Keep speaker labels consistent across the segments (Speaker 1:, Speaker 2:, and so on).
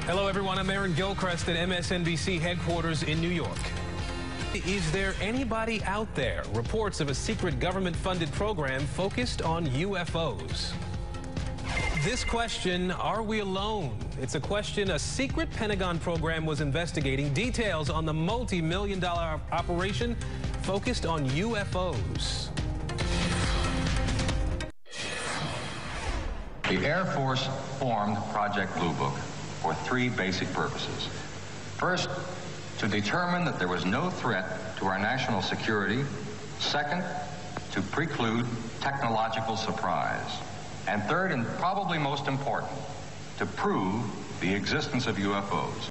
Speaker 1: Hello, everyone. I'm Aaron Gilchrist at MSNBC headquarters in New York. Is there anybody out there? Reports of a secret government-funded program focused on UFOs. This question, are we alone? It's a question a secret Pentagon program was investigating. Details on the multi-million-dollar operation focused on UFOs.
Speaker 2: The Air Force formed Project Blue Book for three basic purposes. First, to determine that there was no threat to our national security. Second, to preclude technological surprise. And third, and probably most important, to prove the existence of UFOs.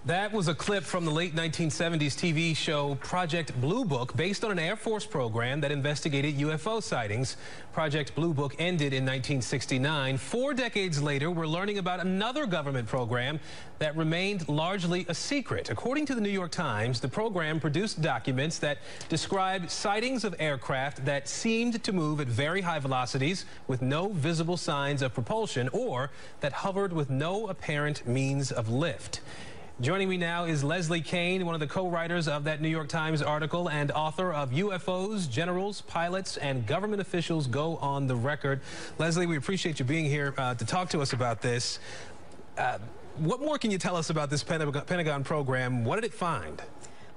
Speaker 1: That was a clip from the late 1970s TV show Project Blue Book, based on an Air Force program that investigated UFO sightings. Project Blue Book ended in 1969. 4 decades later, we're learning about another government program that remained largely a secret. According to the New York Times, the program produced documents that describe sightings of aircraft that seemed to move at very high velocities with no visible signs of propulsion, or that hovered with no apparent means of lift. Joining me now is Leslie Kean, one of the co-writers of that New York Times article and author of UFOs, Generals, Pilots, and Government Officials Go on the Record. Leslie, we appreciate you being here to talk to us about this. What more can you tell us about this Pentagon program? What did it find?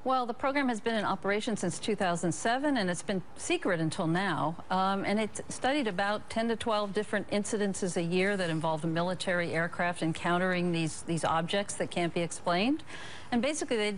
Speaker 3: Well, the program has been in operation since 2007, and it's been secret until now. And it studied about 10 to 12 different incidences a year that involved military aircraft encountering these objects that can't be explained. And basically,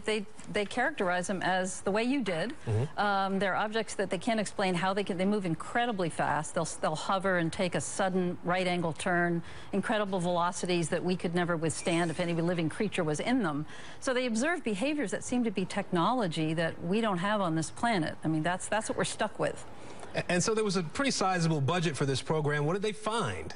Speaker 3: they characterize them as the way you did. They're objects that they can't explain how they move incredibly fast. They'll hover and take a sudden right-angle turn, incredible velocities that we could never withstand if any living creature was in them. So they observe behaviors that seem to be technology that we don't have on this planet. I mean, that's what we're stuck with.
Speaker 1: And so there was a pretty sizable budget for this program. What did they find?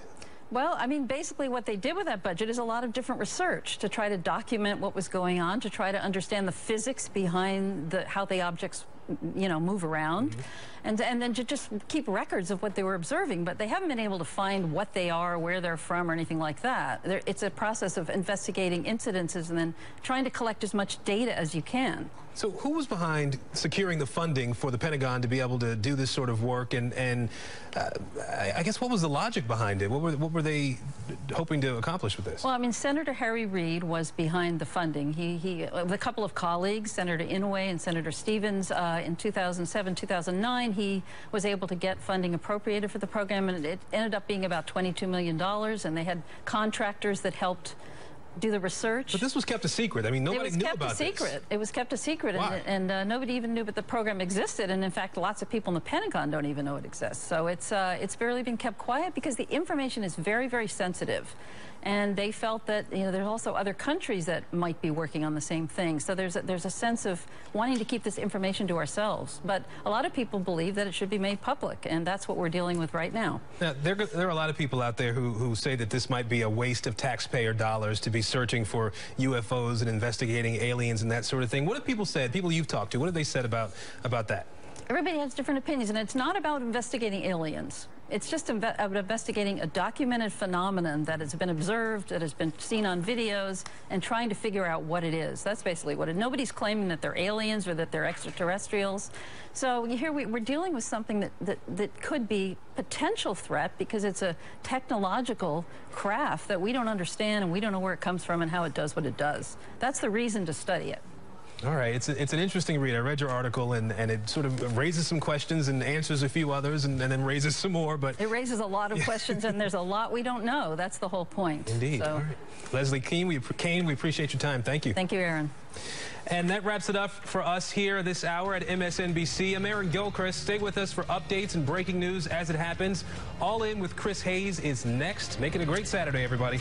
Speaker 3: Well, I mean, basically what they did with that budget is a lot of different research to try to document what was going on, to try to understand the physics behind how the objects, you know, move around, and then to just keep records of what they were observing. But they haven't been able to find what they are, where they're from, or anything like that. It's a process of investigating incidences and then trying to collect as much data as you can.
Speaker 1: So who was behind securing the funding for the Pentagon to be able to do this sort of work? And I guess what was the logic behind it? What were they hoping to accomplish with this?
Speaker 3: Well, I mean, Senator Harry Reid was behind the funding. He with a couple of colleagues, Senator Inouye and Senator Stevens, in 2007, 2009, he was able to get funding appropriated for the program, and it ended up being about $22 million, and they had contractors that helped do the research.
Speaker 1: But this was kept a secret. I mean, nobody knew about this.
Speaker 3: It was kept a secret.
Speaker 1: Why?
Speaker 3: And nobody even knew that the program existed. And in fact, lots of people in the Pentagon don't even know it exists. So it's barely been kept quiet because the information is very, very sensitive. And they felt that, you know, there's also other countries that might be working on the same thing. So there's a sense of wanting to keep this information to ourselves. But a lot of people believe that it should be made public, and that's what we're dealing with right now.
Speaker 1: Now, there are a lot of people out there who say that this might be a waste of taxpayer dollars to be searching for UFOs and investigating aliens and that sort of thing. What have people said, people you've talked to, what have they said about that?
Speaker 3: Everybody has different opinions, and it's not about investigating aliens. It's just about investigating a documented phenomenon that has been observed, that has been seen on videos, and trying to figure out what it is. That's basically what it is. Nobody's claiming that they're aliens or that they're extraterrestrials. So here we're dealing with something that could be potential threat because it's a technological craft that we don't understand, and we don't know where it comes from and how it does what it does. That's the reason to study it.
Speaker 1: All right, it's an interesting read. I read your article, and it sort of raises some questions and answers a few others, and then raises some more. But
Speaker 3: it raises a lot of questions, and there's a lot we don't know. That's the whole point.
Speaker 1: Indeed.
Speaker 3: So.
Speaker 1: All right. Leslie Kean, we appreciate your time. Thank you.
Speaker 3: Thank you, Aaron.
Speaker 1: And that wraps it up for us here this hour at MSNBC. I'm Aaron Gilchrist. Stay with us for updates and breaking news as it happens. All In with Chris Hayes is next. Make it a great Saturday, everybody.